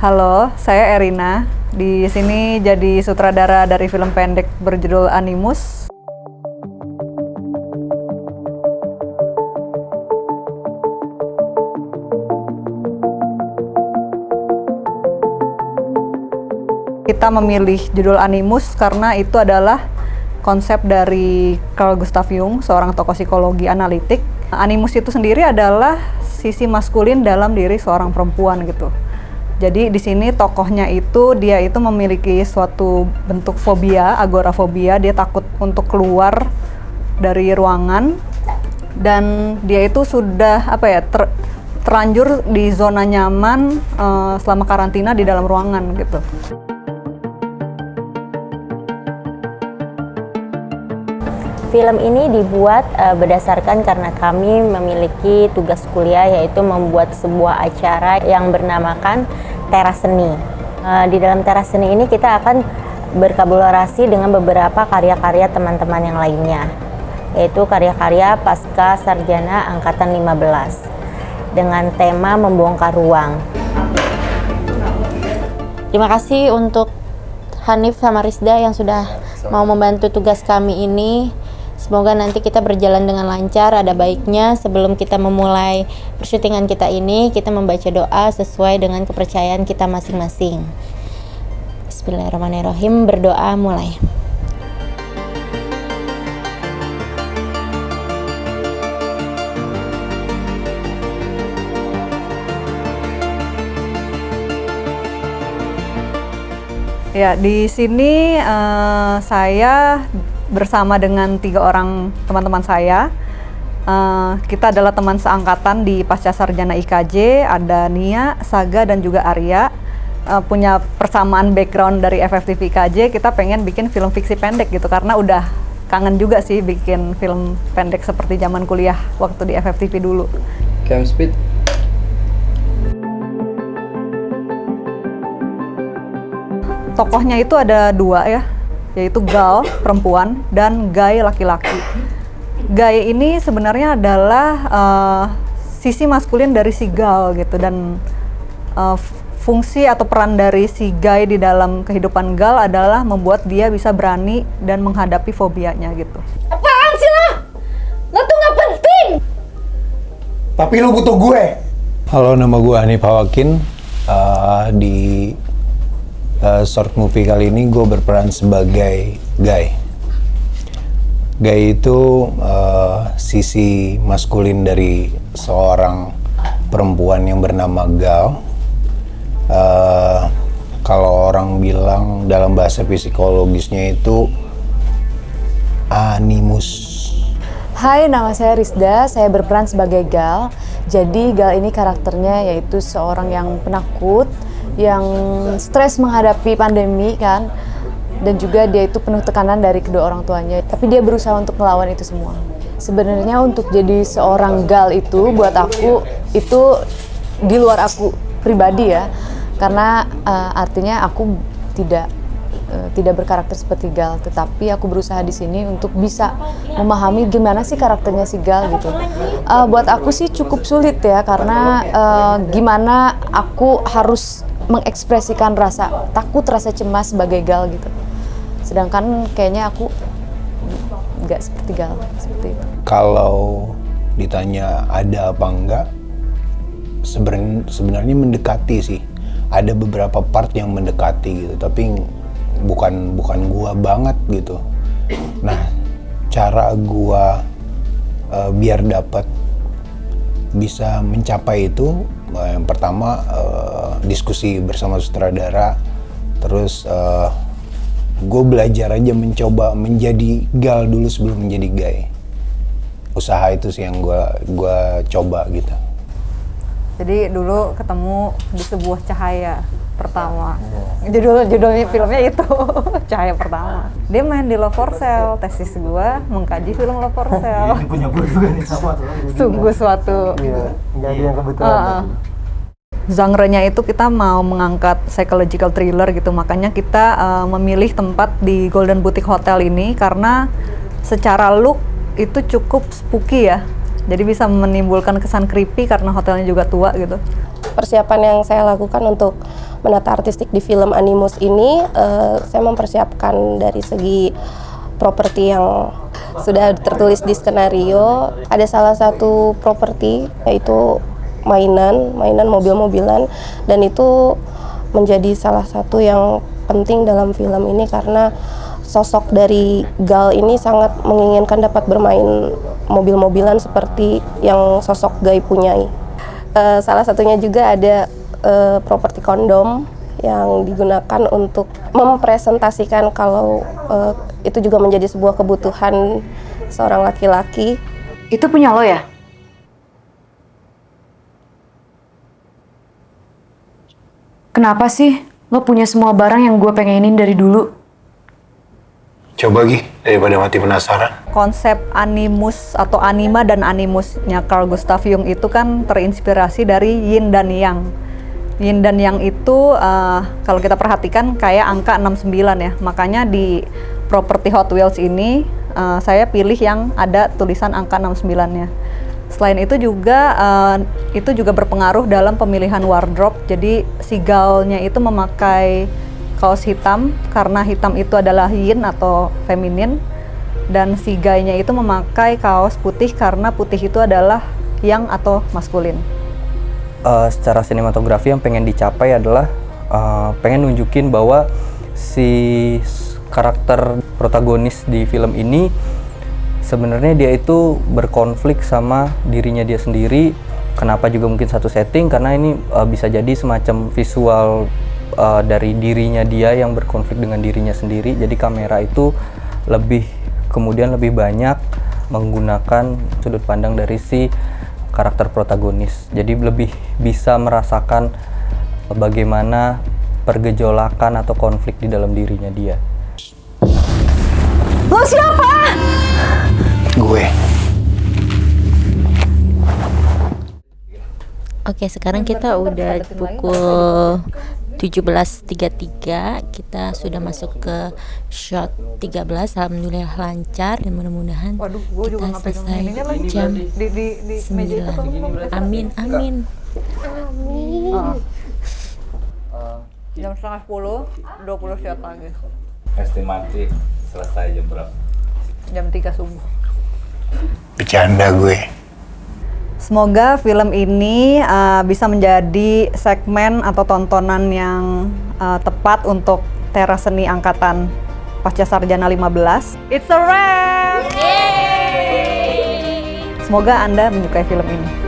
Halo, saya Erina. Di sini jadi sutradara dari film pendek berjudul Animus. Kita memilih judul Animus karena itu adalah konsep dari Carl Gustav Jung, seorang tokoh psikologi analitik. Animus itu sendiri adalah sisi maskulin dalam diri seorang perempuan gitu. Jadi di sini tokohnya itu dia itu memiliki suatu bentuk fobia, agorafobia. Dia takut untuk keluar dari ruangan dan dia itu sudah terlanjur di zona nyaman selama karantina di dalam ruangan gitu. Film ini dibuat berdasarkan karena kami memiliki tugas kuliah, yaitu membuat sebuah acara yang bernamakan Teras Seni. Di dalam Teras Seni ini kita akan berkolaborasi dengan beberapa karya-karya teman-teman yang lainnya, yaitu karya-karya pasca sarjana angkatan 15 dengan tema membongkar ruang. Terima kasih untuk Hanif sama Rizda yang sudah mau membantu tugas kami ini. Semoga nanti kita berjalan dengan lancar. Ada baiknya sebelum kita memulai persyutingan kita ini, kita membaca doa sesuai dengan kepercayaan kita masing-masing. Bismillahirrahmanirrahim, berdoa mulai. Ya, di sini saya bersama dengan 3 orang teman-teman saya. Kita adalah teman seangkatan di Pasca Sarjana IKJ, ada Nia, Saga, dan juga Arya. Punya persamaan background dari FFTV IKJ, kita pengen bikin film fiksi pendek gitu, karena udah kangen juga sih bikin film pendek seperti zaman kuliah waktu di FFTV dulu. Cam speed. Tokohnya itu ada 2 ya, yaitu Gal perempuan dan Guy laki-laki. Guy ini sebenarnya adalah sisi maskulin dari si Gal gitu, dan fungsi atau peran dari si Guy di dalam kehidupan Gal adalah membuat dia bisa berani dan menghadapi fobianya gitu. Apaan sih lo? Lo tuh nggak penting. Tapi lu butuh gue. Halo, nama gue Hanif Hawakin. Di short movie kali ini gue berperan sebagai Guy. Guy itu sisi maskulin dari seorang perempuan yang bernama Gal. Kalau orang bilang dalam bahasa psikologisnya itu animus. Hai, nama saya Rizda, saya berperan sebagai Gal. Jadi Gal ini karakternya yaitu seorang yang penakut, yang stres menghadapi pandemi kan, dan juga dia itu penuh tekanan dari kedua orang tuanya, tapi dia berusaha untuk melawan itu semua. Sebenarnya untuk jadi seorang Gal itu buat aku itu di luar aku pribadi ya, karena artinya aku tidak berkarakter seperti Gal, tetapi aku berusaha di sini untuk bisa memahami gimana sih karakternya si Gal gitu. Buat aku sih cukup sulit ya, karena gimana aku harus mengekspresikan rasa takut, rasa cemas sebagai Gal gitu. Sedangkan kayaknya aku nggak seperti Gal, seperti itu. Kalau ditanya ada apa enggak, sebenarnya mendekati sih. Ada beberapa part yang mendekati gitu, tapi bukan gua banget gitu. Nah, cara gua biar dapat bisa mencapai itu, yang pertama diskusi bersama sutradara, terus gue belajar aja mencoba menjadi Gal dulu sebelum menjadi Guy. Usaha itu sih yang gue coba gitu. Jadi dulu ketemu di sebuah cahaya pertama. Judulnya filmnya itu Cahaya Pertama. Dia main di Love for Sale. Tesis gua mengkaji film Love for Sale. Ini punya gue juga nih, sama tuh. Sungguh suatu. Iya, nggak ada yang kebetulan. Genre-nya itu kita mau mengangkat psychological thriller gitu, makanya kita memilih tempat di Golden Boutique Hotel ini karena secara look itu cukup spooky ya. Jadi bisa menimbulkan kesan creepy karena hotelnya juga tua gitu. Persiapan yang saya lakukan untuk menata artistik di film Animus ini, saya mempersiapkan dari segi properti yang sudah tertulis di skenario. Ada salah satu properti yaitu mainan mobil-mobilan, dan itu menjadi salah satu yang penting dalam film ini karena sosok dari Gal ini sangat menginginkan dapat bermain mobil-mobilan seperti yang sosok Guy punyai. Salah satunya juga ada properti kondom yang digunakan untuk mempresentasikan kalau itu juga menjadi sebuah kebutuhan seorang laki-laki. Itu punya lo ya? Kenapa sih lo punya semua barang yang gue pengenin dari dulu? Coba Gi, daripada mati penasaran. Konsep animus atau anima dan animusnya Carl Gustav Jung itu kan terinspirasi dari yin dan yang. Yin dan yang itu kalau kita perhatikan kayak angka 69 ya. Makanya di properti Hot Wheels ini saya pilih yang ada tulisan angka 69-nya. Selain itu juga berpengaruh dalam pemilihan wardrobe. Jadi si Galnya itu memakai kaos hitam karena hitam itu adalah yin atau feminin, dan si Guy-nya itu memakai kaos putih karena putih itu adalah yang atau maskulin. Secara sinematografi yang pengen dicapai adalah pengen nunjukin bahwa si karakter protagonis di film ini sebenarnya dia itu berkonflik sama dirinya dia sendiri. Kenapa juga mungkin satu setting, karena ini bisa jadi semacam visual dari dirinya dia yang berkonflik dengan dirinya sendiri. Jadi kamera itu kemudian lebih banyak menggunakan sudut pandang dari si karakter protagonis. Jadi lebih bisa merasakan bagaimana pergejolakan atau konflik di dalam dirinya dia. Lo siapa? Gue. Oke, sekarang kita udah pukul 17.33, kita sudah masuk ke shot 13. Alhamdulillah lancar dan mudah-mudahan kita selesai jam 9. Amin. Jam setengah 10, 20 shot lagi. Estimasi selesai jam berapa? Jam 3 subuh. Bercanda gue. Semoga film ini bisa menjadi segmen atau tontonan yang tepat untuk teras seni angkatan Pasca Sarjana 15. It's a wrap! Semoga Anda menyukai film ini.